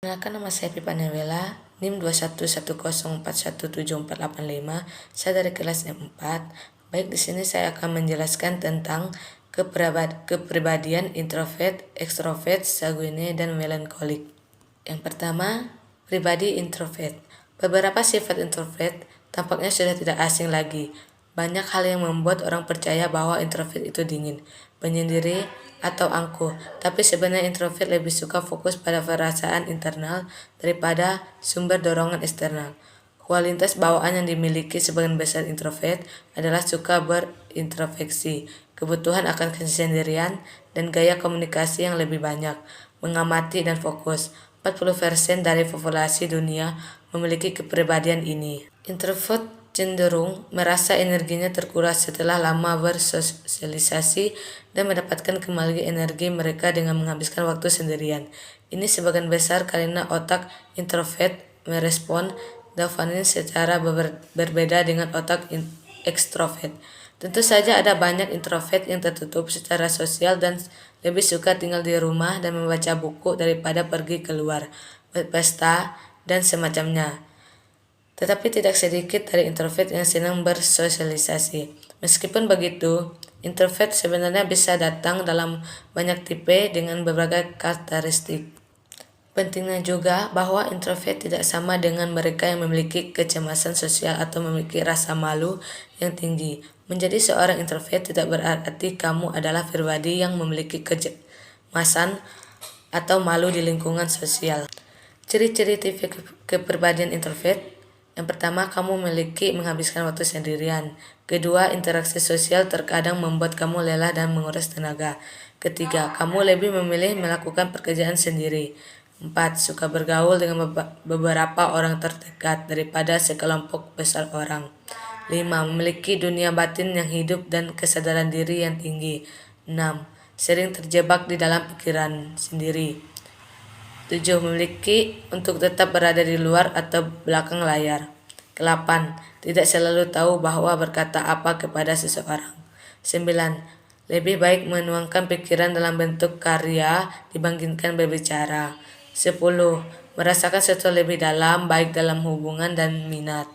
Perkenalkan, nama saya Pipa Newela, NIM 2110417485. Saya dari kelas 4. Baik, di sini saya akan menjelaskan tentang kepribadian introvert, ekstrovert, sanguine, dan melankolik. Yang pertama, pribadi introvert. Beberapa sifat introvert tampaknya sudah tidak asing lagi. Banyak hal yang membuat orang percaya bahwa introvert itu dingin, penyendiri, atau angkuh. Tapi sebenarnya introvert lebih suka fokus pada perasaan internal daripada sumber dorongan eksternal. Kualitas bawaan yang dimiliki sebagian besar introvert adalah suka berintrospeksi, kebutuhan akan kesendirian, dan gaya komunikasi yang lebih banyak, mengamati dan fokus. 40% dari populasi dunia memiliki kepribadian ini. Introvert cenderung merasa energinya terkuras setelah lama bersosialisasi dan mendapatkan kembali energi mereka dengan menghabiskan waktu sendirian. Ini sebagian besar karena otak introvert merespon dopamin secara berbeda dengan otak ekstrovert. Tentu saja ada banyak introvert yang tertutup secara sosial dan lebih suka tinggal di rumah dan membaca buku daripada pergi keluar, berpesta, dan semacamnya. Tetapi tidak sedikit dari introvert yang senang bersosialisasi. Meskipun begitu, introvert sebenarnya bisa datang dalam banyak tipe dengan berbagai karakteristik. Pentingnya juga bahwa introvert tidak sama dengan mereka yang memiliki kecemasan sosial atau memiliki rasa malu yang tinggi. Menjadi seorang introvert tidak berarti kamu adalah pribadi yang memiliki kecemasan atau malu di lingkungan sosial. Ciri-ciri tipe kepribadian introvert. Yang pertama, kamu memiliki menghabiskan waktu sendirian. Kedua, interaksi sosial terkadang membuat kamu lelah dan menguras tenaga. Ketiga, kamu lebih memilih melakukan pekerjaan sendiri. 4. Suka bergaul dengan beberapa orang terdekat daripada sekelompok besar orang. 5. Memiliki dunia batin yang hidup dan kesadaran diri yang tinggi. 6. Sering terjebak di dalam pikiran sendiri. 7. Memiliki untuk tetap berada di luar atau belakang layar. 8. Tidak selalu tahu bahwa berkata apa kepada seseorang. 9. Lebih baik menuangkan pikiran dalam bentuk karya dibandingkan berbicara. 10. Merasakan sesuatu lebih dalam, baik dalam hubungan dan minat.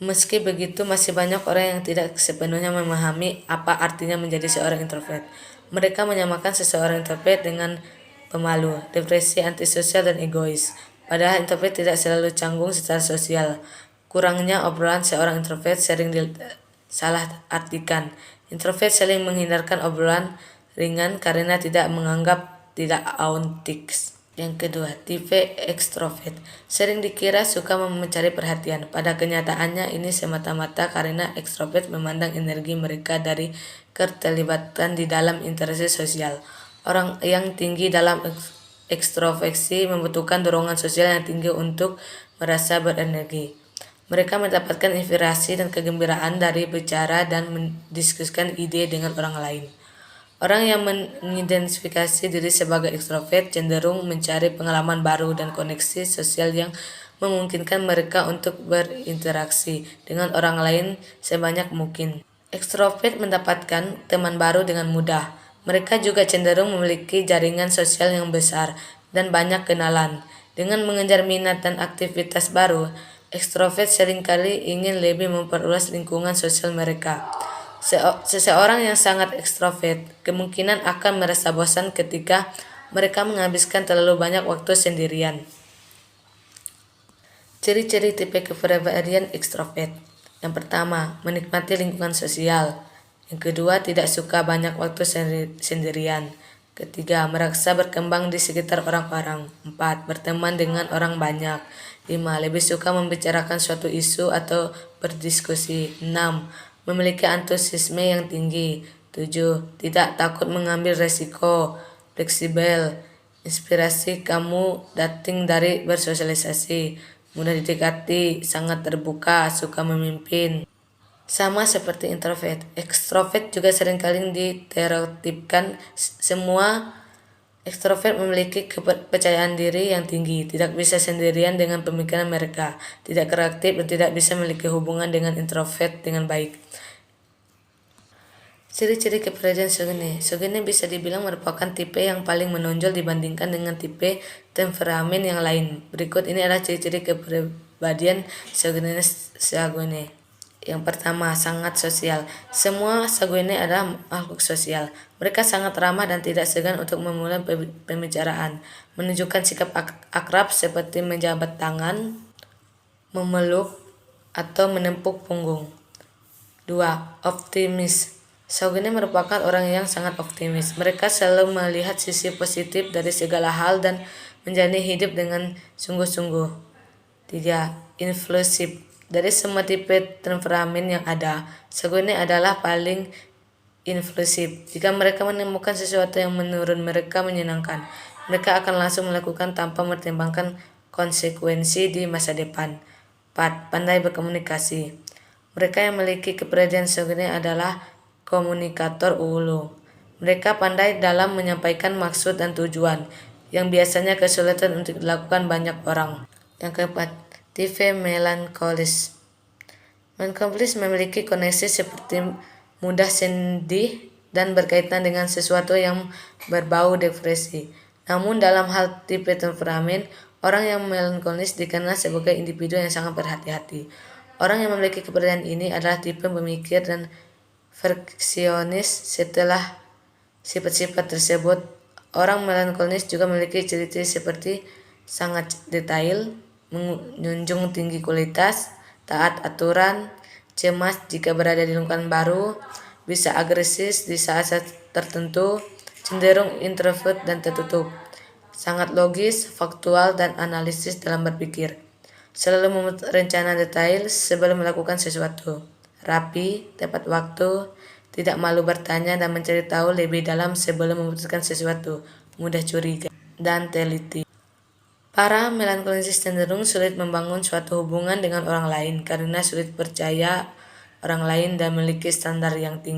Meski begitu, masih banyak orang yang tidak sepenuhnya memahami apa artinya menjadi seorang introvert. Mereka menyamakan seseorang introvert dengan pemalu, depresi, antisosial, dan egois. Padahal introvert tidak selalu canggung secara sosial. Kurangnya obrolan seorang introvert sering disalah artikan. Introvert sering menghindarkan obrolan ringan karena tidak menganggap tidak autentik. Yang kedua, tipe ekstrovert. Sering dikira suka mencari perhatian. Pada kenyataannya ini semata-mata karena ekstrovert memandang energi mereka dari keterlibatan di dalam interaksi sosial. Orang yang tinggi dalam ekstroversi membutuhkan dorongan sosial yang tinggi untuk merasa berenergi. Mereka mendapatkan inspirasi dan kegembiraan dari bicara dan mendiskusikan ide dengan orang lain. Orang yang mengidentifikasi diri sebagai ekstrovert cenderung mencari pengalaman baru dan koneksi sosial yang memungkinkan mereka untuk berinteraksi dengan orang lain sebanyak mungkin. Ekstrovert mendapatkan teman baru dengan mudah. Mereka juga cenderung memiliki jaringan sosial yang besar dan banyak kenalan. Dengan mengejar minat dan aktivitas baru, ekstrovert seringkali ingin lebih memperluas lingkungan sosial mereka. Seseorang yang sangat ekstrovert kemungkinan akan merasa bosan ketika mereka menghabiskan terlalu banyak waktu sendirian. Ciri-ciri tipe kepribadian ekstrovert. Yang pertama, menikmati lingkungan sosial. Yang kedua, tidak suka banyak waktu sendirian. Ketiga, merasa berkembang di sekitar orang-orang. 4. Berteman dengan orang banyak. 5. Lebih suka membicarakan suatu isu atau berdiskusi. 6. Memiliki antusiasme yang tinggi. 7. Tidak takut mengambil resiko. Fleksibel. Inspirasi kamu datang dari bersosialisasi. Mudah didekati, sangat terbuka, suka memimpin. Sama seperti introvert, ekstrovert juga seringkali diterotipkan. Semua ekstrovert memiliki kepercayaan diri yang tinggi, tidak bisa sendirian dengan pemikiran mereka, tidak kreatif dan tidak bisa memiliki hubungan dengan introvert dengan baik. Ciri-ciri kepribadian Sogene. Sogene bisa dibilang merupakan tipe yang paling menonjol dibandingkan dengan tipe temperamen yang lain. Berikut ini adalah ciri-ciri kepribadian Sogene. Yang pertama, sangat sosial. Semua Sogene adalah makhluk sosial. Mereka sangat ramah dan tidak segan untuk memulai pembicaraan, menunjukkan sikap akrab seperti menjabat tangan, memeluk, atau menepuk punggung. 2. Optimis. Sogene merupakan orang yang sangat optimis. Mereka selalu melihat sisi positif dari segala hal dan menjalani hidup dengan sungguh-sungguh. 3. Influsif. Dari semua tipe temperamen yang ada, Sogene adalah paling influsif. Jika mereka menemukan sesuatu yang menurut mereka menyenangkan, mereka akan langsung melakukan tanpa mempertimbangkan konsekuensi di masa depan. 4. Pandai berkomunikasi. Mereka yang memiliki kepribadian Sogene adalah komunikator ulu. Mereka pandai dalam menyampaikan maksud dan tujuan, yang biasanya kesulitan untuk dilakukan banyak orang. Yang keempat, tipe melankolis. Melankolis memiliki koneksi seperti mudah sedih dan berkaitan dengan sesuatu yang berbau depresi. Namun dalam hal tipe temperamen, orang yang melankolis dikenal sebagai individu yang sangat berhati-hati. Orang yang memiliki kepribadian ini adalah tipe pemikir dan perfeksionis. Setelah sifat-sifat tersebut, orang melankolis juga memiliki ciri-ciri seperti sangat detail, menjunjung tinggi kualitas, taat aturan, cemas jika berada di lingkungan baru, bisa agresif di saat-saat tertentu, cenderung introvert dan tertutup, sangat logis, faktual, dan analisis dalam berpikir, selalu membuat rencana detail sebelum melakukan sesuatu, rapi, tepat waktu, tidak malu bertanya dan mencari tahu lebih dalam sebelum memutuskan sesuatu, mudah curiga, dan teliti. Para melankolis cenderung sulit membangun suatu hubungan dengan orang lain karena sulit percaya orang lain dan memiliki standar yang tinggi.